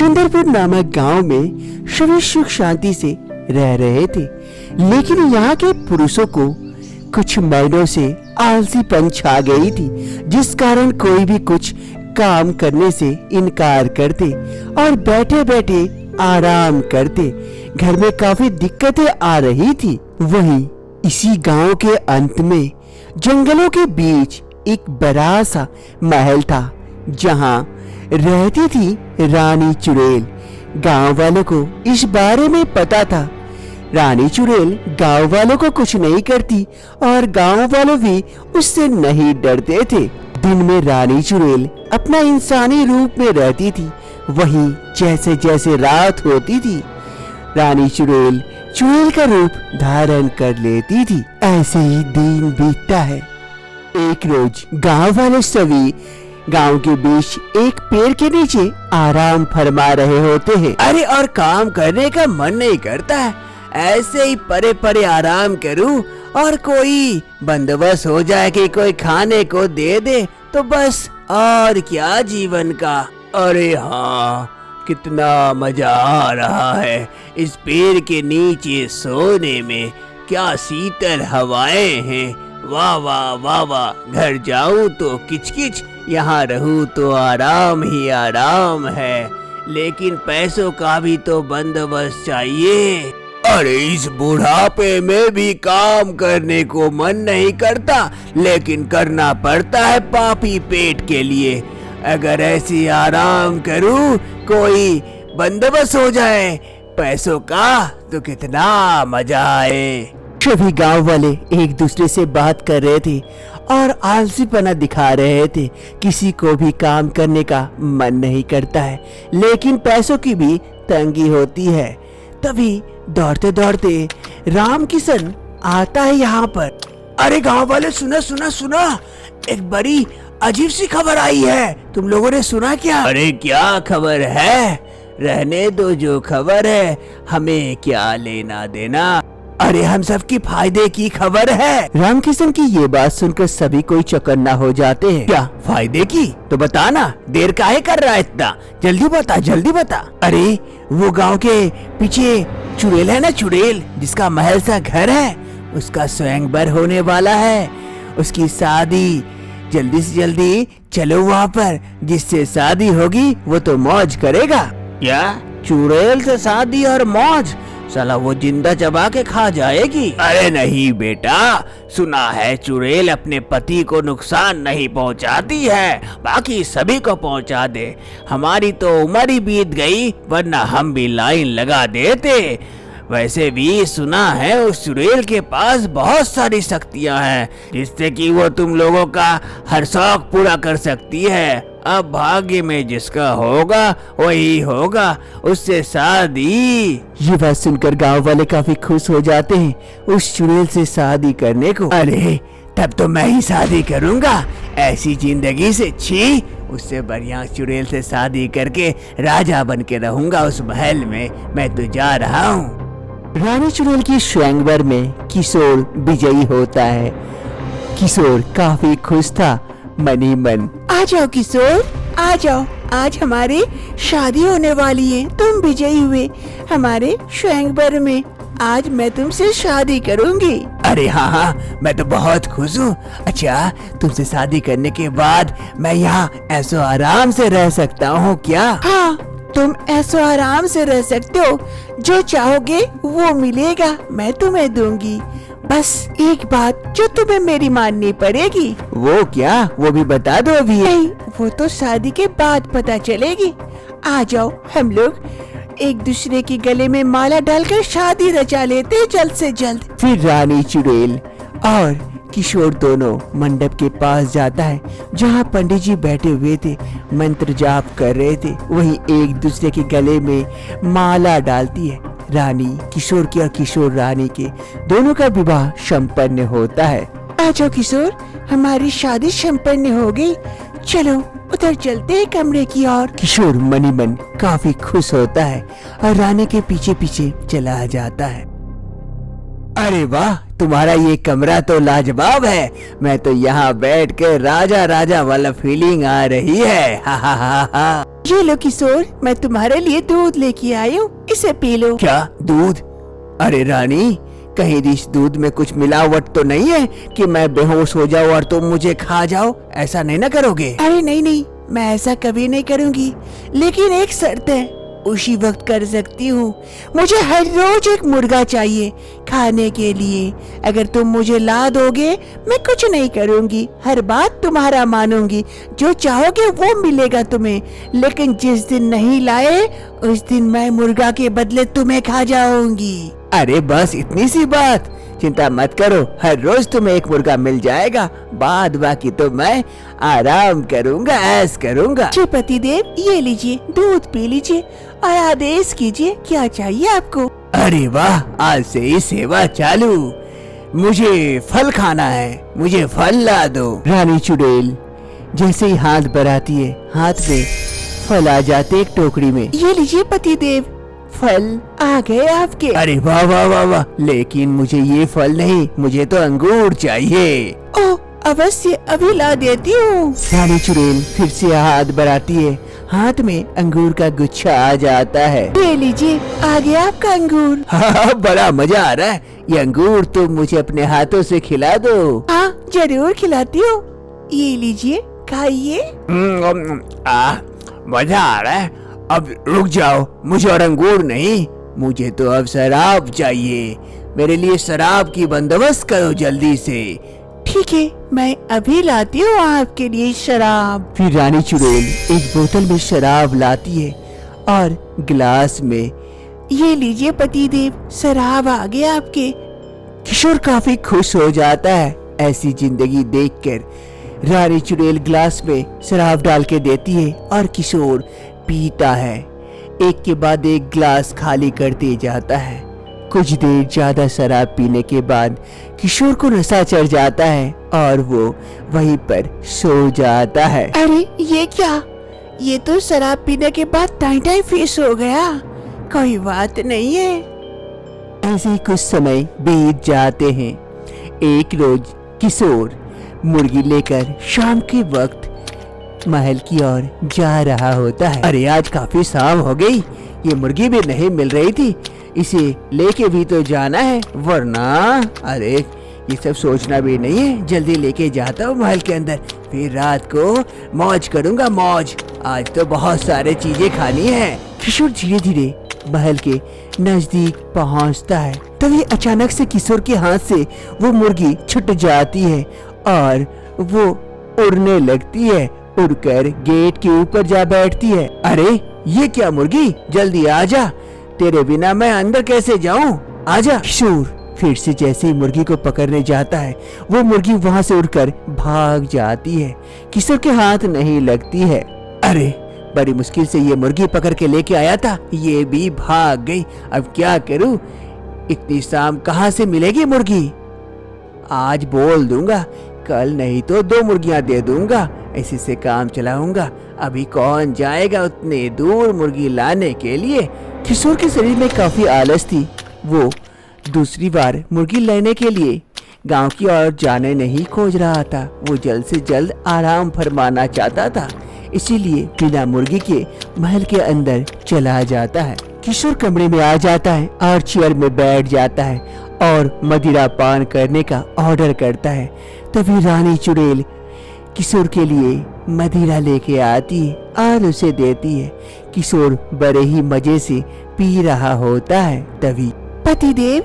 सुंदरपुर नामक गांव में सभी सुख शांति से रह रहे थे, लेकिन यहाँ के पुरुषों को कुछ महीनों से आलसीपन छा गई थी, जिस कारण कोई भी कुछ काम करने से इनकार करते और बैठे बैठे आराम करते। घर में काफी दिक्कतें आ रही थी। वहीं इसी गांव के अंत में जंगलों के बीच एक बड़ा सा महल था, जहां रहती थी रानी चुड़ैल। गांव वालों को इस बारे में पता था। रानी चुड़ैल गांव वालों को कुछ नहीं करती और गांव वालों भी उससे नहीं डरते थे। दिन में रानी चुड़ैल अपना इंसानी रूप में रहती थी, वहीं जैसे जैसे रात होती थी रानी चुड़ैल चुड़ैल का रूप धारण कर लेती थी। ऐसे ही दिन बीतता है। एक रोज गांव वाले सभी गांव के बीच एक पेड़ के नीचे आराम फरमा रहे होते हैं। अरे और काम करने का मन नहीं करता है, ऐसे ही परे परे आराम करूं और कोई बंदोबस्त हो जाए कि कोई खाने को दे दे तो बस, और क्या जीवन का। अरे हाँ, कितना मजा आ रहा है इस पेड़ के नीचे सोने में, क्या शीतल हवाएं हैं। वाह वाह वाह वाह, घर जाऊं तो किचकिच, यहाँ रहूं तो आराम ही आराम है, लेकिन पैसों का भी तो बंदोबस्त चाहिए। अरे इस बुढ़ापे में भी काम करने को मन नहीं करता, लेकिन करना पड़ता है पापी पेट के लिए। अगर ऐसी आराम करूं, कोई बंदोबस्त हो जाए पैसों का, तो कितना मजा आए। सभी गांव वाले एक दूसरे से बात कर रहे थे और आलसीपना दिखा रहे थे। किसी को भी काम करने का मन नहीं करता है, लेकिन पैसों की भी तंगी होती है। तभी दौड़ते दौड़ते राम किशन आता है यहाँ पर। अरे गांव वाले, सुना सुना सुना, एक बड़ी अजीब सी खबर आई है, तुम लोगों ने सुना क्या? अरे क्या खबर है? रहने दो जो खबर है, हमें क्या लेना देना। अरे हम सब की फायदे की खबर है। रामकिशन की ये बात सुनकर सभी कोई चौकन्ना हो जाते हैं। क्या फायदे की? तो बताना, देर काहे कर रहा है इतना, जल्दी बता जल्दी बता। अरे वो गांव के पीछे चुड़ैल है ना, चुड़ैल जिसका महल सा घर है, उसका स्वयंवर होने वाला है। उसकी शादी जल्दी से जल्दी चलो वहाँ पर, जिससे शादी होगी वो तो मौज करेगा। क्या चुड़ैल से शादी और मौज? साला वो जिंदा चबा के खा जाएगी। अरे नहीं बेटा, सुना है चुड़ैल अपने पति को नुकसान नहीं पहुंचाती है, बाकी सभी को पहुंचा दे। हमारी तो उम्र ही बीत गई, वरना हम भी लाइन लगा देते। वैसे भी सुना है उस चुड़ैल के पास बहुत सारी शक्तियां हैं, जिससे कि वो तुम लोगों का हर शौक पूरा कर सकती है। अब भाग्य में जिसका होगा वही होगा, उससे शादी। ये बात सुनकर गांव वाले काफी खुश हो जाते हैं उस चुड़ैल से शादी करने को। अरे तब तो मैं ही शादी करूंगा, ऐसी जिंदगी से छी। उससे बढ़िया चुड़ैल से शादी करके राजा बन के रहूंगा उस महल में। मैं तो जा रहा हूँ। रानी चुड़ैल की स्वयंवर में किशोर विजयी होता है। किशोर काफी खुश था मन ही मन। आ जाओ किशोर, आ जाओ, आज हमारी शादी होने वाली है। तुम विजयी हुए हमारे स्वयंवर में, आज मैं तुमसे शादी करूंगी। अरे हाँ हाँ, मैं तो बहुत खुश हूँ। अच्छा, तुमसे शादी करने के बाद मैं यहाँ ऐसो आराम से रह सकता हूँ क्या? हाँ, तुम ऐसो आराम से रह सकते हो, जो चाहोगे वो मिलेगा, मैं तुम्हें दूंगी। बस एक बात जो तुम्हें मेरी माननी पड़ेगी। वो क्या? वो भी बता दो अभी। नहीं, वो तो शादी के बाद पता चलेगी। आ जाओ, हम लोग एक दूसरे के गले में माला डालकर शादी रचा लेते हैं जल्द से जल्द। फिर रानी चुड़ैल और किशोर दोनों मंडप के पास जाता है, जहाँ पंडित जी बैठे हुए थे, मंत्र जाप कर रहे थे। वहीं एक दूसरे के गले में माला डालती है। रानी किशोर की और किशोर रानी के दोनों का विवाह संपन्न होता है। आ जाओ किशोर, हमारी शादी संपन्न हो गई, चलो उधर चलते हैं कमरे की ओर। किशोर मनी मन काफी खुश होता है और रानी के पीछे पीछे चला जाता है। अरे वाह, तुम्हारा ये कमरा तो लाजवाब है। मैं तो यहाँ बैठ के राजा राजा वाला फीलिंग आ रही है। हा हा हा हा। ये लो किशोर, मैं तुम्हारे लिए दूध लेके आई हूँ, इसे पी लो। क्या दूध? अरे रानी, कहीं इस दूध में कुछ मिलावट तो नहीं है कि मैं बेहोश हो जाऊँ और तुम मुझे खा जाओ? ऐसा नहीं ना करोगे? अरे नहीं नहीं, मैं ऐसा कभी नहीं करूँगी, लेकिन एक शर्त है, उसी वक्त कर सकती हूँ। मुझे हर रोज एक मुर्गा चाहिए खाने के लिए। अगर तुम मुझे ला दोगे, मैं कुछ नहीं करूँगी, हर बात तुम्हारा मानूंगी, जो चाहोगे वो मिलेगा तुम्हें। लेकिन जिस दिन नहीं लाए, उस दिन मैं मुर्गा के बदले तुम्हें खा जाऊंगी। अरे बस इतनी सी बात, चिंता मत करो, हर रोज तुम्हें एक मुर्गा मिल जाएगा। बाद बाकी तो मैं आराम करूंगा, ऐश करूंगा। जी पतिदेव, ये लीजिए, दूध पी लीजिए और आदेश कीजिए, क्या चाहिए आपको? अरे वाह, आज से ही सेवा चालू। मुझे फल खाना है, मुझे फल ला दो। रानी चुड़ैल जैसे ही हाथ बढ़ाती है, हाथ में फल आ जाते एक टोकरी में। ये लीजिए पतिदेव, फल आ गए आपके। अरे वाह वाह वाह वाह, लेकिन मुझे ये फल नहीं, मुझे तो अंगूर चाहिए। ओह अवश्य, अभी ला देती हूँ। रानी चुड़ैल फिर से हाथ बढ़ाती है, हाथ में अंगूर का गुच्छा आ जाता है। ये लीजिए, आ गया आपका अंगूर। हाँ, बड़ा मजा आ रहा है। ये अंगूर तुम मुझे अपने हाथों से खिला दो। हाँ जरूर खिलाती हूँ, ये लीजिए, खाइए। मजा आ रहा है। अब रुक जाओ, मुझे और अंगूर नहीं, मुझे तो अब शराब चाहिए। मेरे लिए शराब की बंदोबस्त करो जल्दी से। ठीक है, मैं अभी लाती हूँ आपके लिए शराब। फिर रानी चुड़ैल एक बोतल में शराब लाती है और गिलास में। ये लीजिए पतिदेव, शराब आ गया आपके। किशोर काफी खुश हो जाता है ऐसी जिंदगी देखकर। रानी चुड़ैल गिलास में शराब डाल के देती है और किशोर पीता है। एक के बाद एक गिलास खाली करते जाता है। कुछ देर ज्यादा शराब पीने के बाद किशोर को नशा चढ़ जाता है और वो वहीं पर सो जाता है। अरे ये क्या, ये तो शराब पीने के बाद टाइम टाइम फिश हो गया। कोई बात नहीं है। ऐसे ही कुछ समय बीत जाते हैं। एक रोज किशोर मुर्गी लेकर शाम के वक्त महल की ओर जा रहा होता है। अरे आज काफी शाम हो गई, ये मुर्गी भी नहीं मिल रही थी, इसे लेके भी तो जाना है, वरना अरे ये सब सोचना भी नहीं है। जल्दी लेके जाता हूँ महल के अंदर, फिर रात को मौज करूँगा मौज। आज तो बहुत सारे चीजें खानी है। किशोर धीरे धीरे महल के नजदीक पहुंचता है। तभी अचानक से किशोर के हाथ से वो मुर्गी छूट जाती है और वो उड़ने लगती है। उड़कर गेट के ऊपर जा बैठती है। अरे ये क्या मुर्गी, जल्दी आजा, तेरे बिना मैं अंदर कैसे जाऊं, आजा। किशोर फिर से जैसे ही मुर्गी को पकड़ने जाता है, वो मुर्गी वहाँ से उड़कर भाग जाती है। किशोर के हाथ नहीं लगती है। अरे बड़ी मुश्किल से ये मुर्गी पकड़ के लेके आया था, ये भी भाग गई। अब क्या करूं, इतनी शाम कहाँ से मिलेगी मुर्गी? आज बोल दूंगा, कल नहीं तो 2 मुर्गियां दे दूंगा, इसी से काम चलाऊंगा। अभी कौन जाएगा उतने दूर मुर्गी लाने के लिए। किशोर के शरीर में काफी आलस थी। वो दूसरी बार मुर्गी लेने के लिए गांव की ओर जाने नहीं खोज रहा था। वो जल्द से जल्द आराम फरमाना चाहता था, इसीलिए बिना मुर्गी के महल के अंदर चला जाता है। किशोर कमरे में आ जाता है और चेयर में बैठ जाता है और मदिरा पान करने का ऑर्डर करता है। तभी रानी चुड़ैल किशोर के लिए मदिरा लेके आती है और उसे देती है। किशोर बड़े ही मजे से पी रहा होता है। तभी पतिदेव,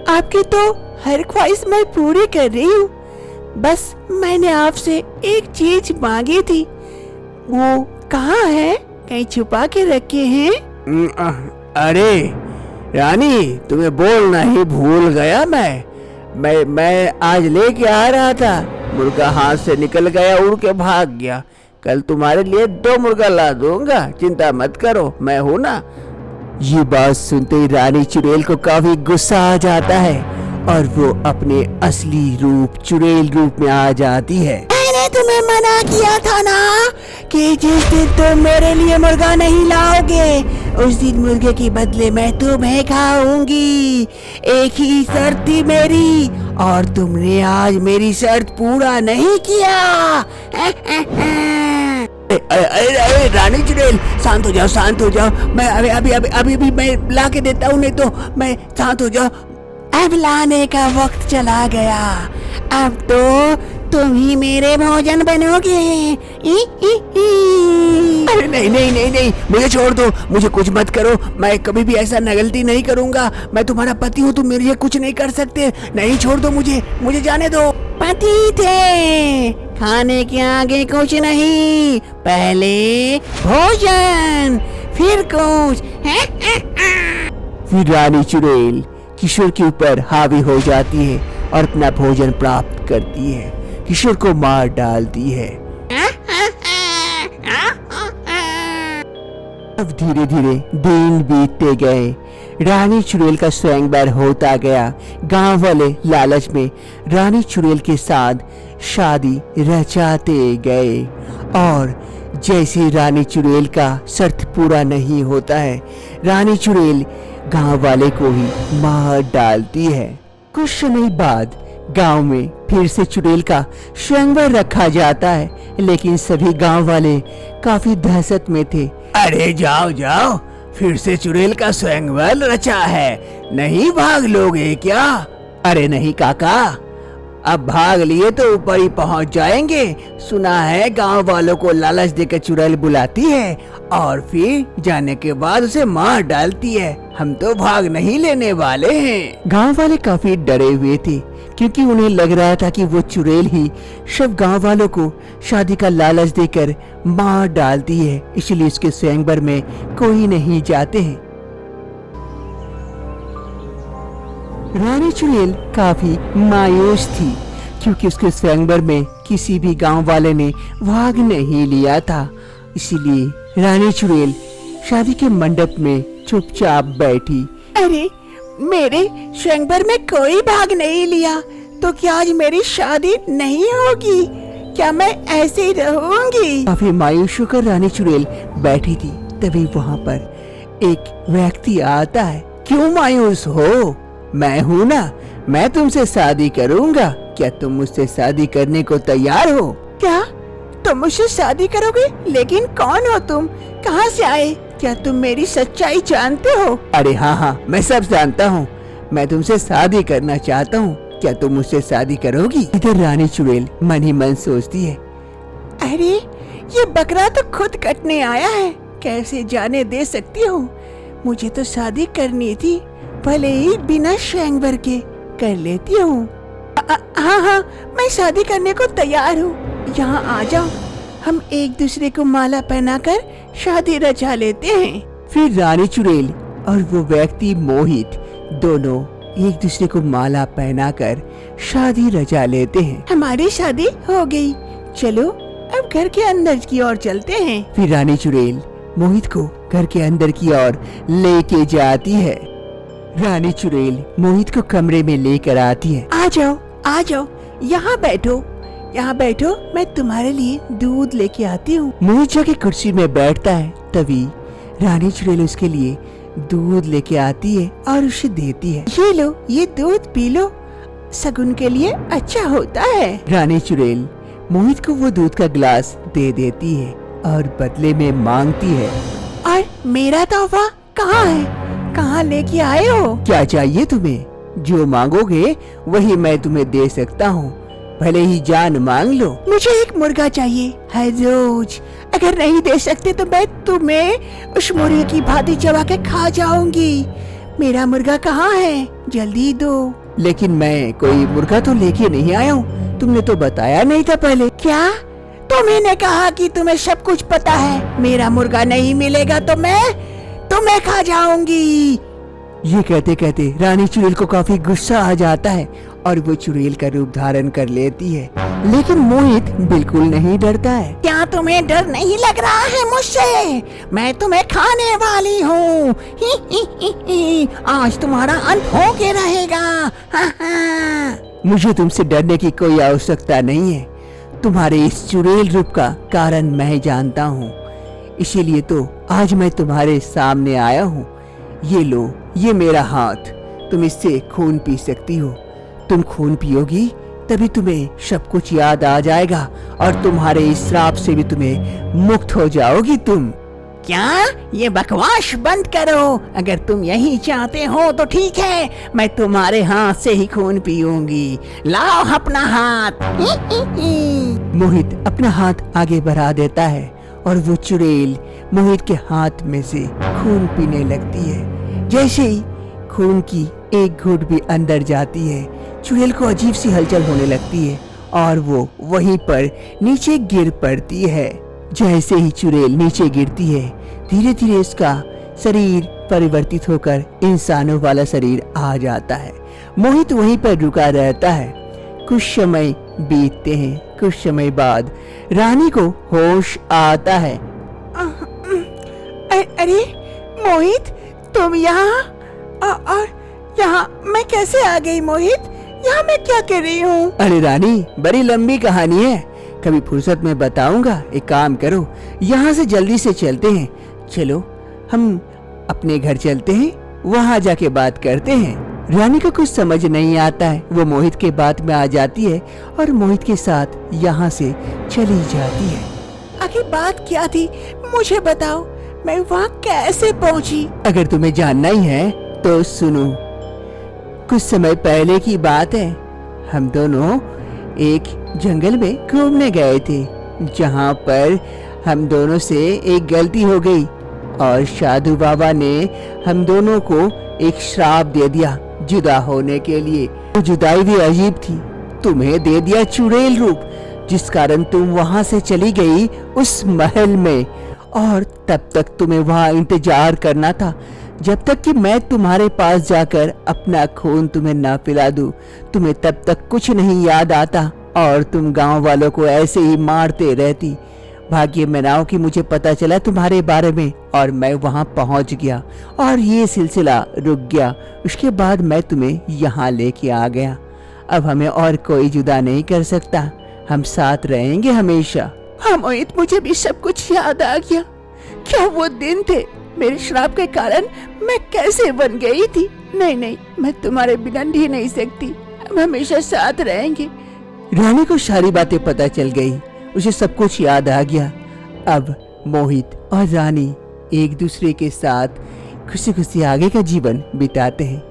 आपकी तो हर ख्वाहिश मैं पूरी कर रही हूँ, बस मैंने आपसे एक चीज मांगी थी, वो कहाँ है? कहीं छुपा के रखे हैं? अरे रानी, तुम्हें बोलना ही भूल गया। मैं आज लेके आ रहा था, मुर्गा हाथ से निकल गया, उड़ के भाग गया। कल तुम्हारे लिए 2 मुर्गा ला दूंगा, चिंता मत करो, मैं हूँ ना। ये बात सुनते ही रानी चुड़ैल को काफी गुस्सा आ जाता है और वो अपने असली रूप चुड़ैल रूप में आ जाती है। मैंने तुम्हें मना किया था ना कि जिस दिन तुम मेरे लिए मुर्गा नहीं लाओगे, उस दिन मुर्गे के बदले मैं तुम्हें खाऊंगी। एक ही शर्त थी मेरी और तुमने आज मेरी शर्त पूरा नहीं किया। अरे रानी चुड़ैल, शांत हो जाओ। मैं अभी मैं ला के देता हूँ, नहीं तो मैं, शांत हो जाओ। अब लाने का वक्त चला गया, अब तो तुम ही मेरे भोजन बनोगे। अरे नहीं, मुझे छोड़ दो, मुझे कुछ मत करो। मैं कभी भी ऐसा गलती नहीं करूँगा। मैं तुम्हारा पति हूँ, तुम मेरे लिए कुछ नहीं कर सकते। नहीं, छोड़ दो मुझे जाने दो। पति थे, खाने के आगे कुछ नहीं, पहले भोजन फिर कुछ। फिर रानी चुड़ैल किशोर के ऊपर हावी हो जाती है और अपना भोजन प्राप्त करती है, किशोर को मार डालती है। अब धीरे धीरे दिन बीतते गए, रानी चुड़ैल का स्वयंवर होता गया। गांव वाले लालच में रानी चुड़ैल के साथ शादी रचाते गए और जैसे रानी चुड़ैल का शर्त पूरा नहीं होता है, रानी चुड़ैल गांव वाले को ही मार डालती है। कुछ समय बाद गांव में फिर से चुड़ैल का स्वयंवर रखा जाता है, लेकिन सभी गांव वाले काफी दहशत में थे। अरे जाओ, फिर से चुड़ैल का स्वयंवर रचा है, नहीं भाग लोगे क्या? अरे नहीं काका, अब भाग लिए तो ऊपर ही पहुंच जाएंगे। सुना है गांव वालों को लालच देकर चुड़ैल बुलाती है और फिर जाने के बाद उसे मार डालती है। हम तो भाग नहीं लेने वाले हैं। गांव वाले काफी डरे हुए थे, क्योंकि उन्हें लग रहा था कि वो चुड़ैल ही सब गांव वालों को शादी का लालच देकर मार डालती है, इसलिए उसके स्वयंवर में कोई नहीं जाते हैं। रानी चुड़ैल काफी मायूस थी, क्योंकि उसके स्वयंवर में किसी भी गांव वाले ने भाग नहीं लिया था। इसीलिए रानी चुड़ैल शादी के मंडप में चुपचाप बैठी। अरे, मेरे स्वयंवर में कोई भाग नहीं लिया तो क्या आज मेरी शादी नहीं होगी? क्या मैं ऐसे ही रहूंगी? काफी मायूस होकर रानी चुड़ैल बैठी थी। तभी वहाँ पर एक व्यक्ति आता है। क्यों मायूस हो? मैं हूँ ना, मैं तुमसे शादी करूँगा। क्या तुम मुझसे शादी करने को तैयार हो? क्या तुम मुझसे शादी करोगे? लेकिन कौन हो तुम? कहाँ से आए? क्या तुम मेरी सच्चाई जानते हो? अरे हाँ, मैं सब जानता हूँ। मैं तुमसे शादी करना चाहता हूँ। क्या तुम मुझसे शादी करोगी? इधर रानी चुड़ैल मन ही मन सोचती है, अरे ये बकरा तो खुद कटने आया है, कैसे जाने दे सकती हूँ? मुझे तो शादी करनी थी, भले ही बिना स्वयंवर के कर लेती हूँ। हाँ, मैं शादी करने को तैयार हूँ। यहाँ आ जाओ, हम एक दूसरे को माला पहनाकर शादी रचा लेते हैं। फिर रानी चुड़ैल और वो व्यक्ति मोहित दोनों एक दूसरे को माला पहनाकर शादी रचा लेते हैं। हमारी शादी हो गई, चलो अब घर के अंदर की ओर चलते हैं। फिर रानी चुड़ैल मोहित को घर के अंदर की ओर लेके जाती है। रानी चुड़ैल मोहित को कमरे में लेकर आती है। आ जाओ, यहाँ बैठो, मैं तुम्हारे लिए दूध लेके आती हूँ। मोहित जाके कुर्सी में बैठता है। तभी रानी चुड़ैल उसके लिए दूध लेके आती है और उसे देती है। ये लो, ये दूध पी लो, शगुन के लिए अच्छा होता है। रानी चुड़ैल मोहित को वो दूध का गिलास दे देती है और बदले में मांगती है, और मेरा तोहफा कहाँ है? कहाँ लेके आए हो? क्या चाहिए तुम्हें? जो मांगोगे वही मैं तुम्हें दे सकता हूँ, भले ही जान मांग लो। मुझे एक मुर्गा चाहिए हर रोज, अगर नहीं दे सकते तो मैं तुम्हें उस मुर्गे की भांति चबा के खा जाऊंगी। मेरा मुर्गा कहाँ है? जल्दी दो। लेकिन मैं कोई मुर्गा तो लेके नहीं आया हूँ, तुमने तो बताया नहीं था पहले। क्या तुमने कहा कि तुम्हें सब कुछ पता है? मेरा मुर्गा नहीं मिलेगा तो मैं तुम्हें खा जाऊंगी। ये कहते कहते रानी चुड़ैल को काफी गुस्सा आ जाता है और वो चुड़ैल का रूप धारण कर लेती है। लेकिन मोहित बिल्कुल नहीं डरता है। क्या तुम्हें डर नहीं लग रहा है मुझसे? मैं तुम्हें खाने वाली हूँ। आज तुम्हारा अंत हो के रहेगा। मुझे तुमसे डरने की कोई आवश्यकता नहीं है। तुम्हारे इस चुड़ैल रूप का कारण मैं जानता हूँ, इसीलिए तो आज मैं तुम्हारे सामने आया हूँ। ये लो, ये मेरा हाथ, तुम इससे खून पी सकती हो। तुम खून पियोगी तभी तुम्हें सब कुछ याद आ जाएगा और तुम्हारे इस श्राप से भी तुम्हें मुक्त हो जाओगी तुम। क्या? ये बकवास बंद करो। अगर तुम यही चाहते हो तो ठीक है, मैं तुम्हारे हाथ से ही खून पीऊंगी। लाओ अपना हाथ। मोहित अपना हाथ आगे बढ़ा देता है और वो चुड़ैल मोहित के हाथ में से खून पीने लगती है। जैसे ही खून की एक घूंट भी अंदर जाती है, चुड़ैल को अजीब सी हलचल होने लगती है और वो वहीं पर नीचे गिर पड़ती है। जैसे ही चुड़ैल नीचे गिरती है, धीरे धीरे उसका शरीर परिवर्तित होकर इंसानों वाला शरीर आ जाता है। मोहित वहीं पर रुका रहता है। कुछ समय बीतते हैं। कुछ समय बाद रानी को होश आता है। अरे मोहित, तुम यहाँ? और यहाँ मैं कैसे आ गई मोहित? यहाँ मैं क्या कर रही हूँ? अरे रानी, बड़ी लंबी कहानी है, कभी फुर्सत में बताऊंगा। एक काम करो, यहाँ से जल्दी से चलते हैं। चलो हम अपने घर चलते हैं, वहाँ जाके बात करते हैं। रानी को कुछ समझ नहीं आता है। वो मोहित के बात में आ जाती है और मोहित के साथ यहाँ से चली जाती है। आखिर बात क्या थी, मुझे बताओ, मैं वहाँ कैसे पहुँची? अगर तुम्हें जानना ही है तो सुनो। कुछ समय पहले की बात है। हम दोनों एक जंगल में घूमने गए थे, जहाँ पर हम दोनों से एक गलती हो गई और साधु बाबा ने हम दोनों को एक श्राप दे दिया जुदा होने के लिए। वो जुदाई भी अजीब थी। तुम्हें दे दिया चुड़ैल रूप, जिस कारण तुम वहाँ से चली गई उस महल में, और तब तक तुम्हें वहाँ इंतजार करना था जब तक कि मैं तुम्हारे पास जाकर अपना खून तुम्हें ना पिला दूं। तुम्हें तब तक कुछ नहीं याद आता और तुम गांव वालों को ऐसे ही मारते रहती। भाग्य में ना हो कि मुझे पता चला तुम्हारे बारे में और मैं वहां पहुंच गया और ये सिलसिला रुक गया। उसके बाद मैं तुम्हें यहाँ लेके आ गया। अब हमें और कोई जुदा नहीं कर सकता, हम साथ रहेंगे हमेशा। हाँ मोहित, मुझे भी सब कुछ याद आ गया। क्या वो दिन थे? मेरे श्राप के कारण मैं कैसे बन गई थी। नहीं, मैं तुम्हारे बिना रह नहीं सकती। हम हमेशा साथ रहेंगे। रानी को सारी बातें पता चल गई, उसे सब कुछ याद आ गया। अब मोहित और रानी एक दूसरे के साथ खुशी खुशी आगे का जीवन बिताते हैं।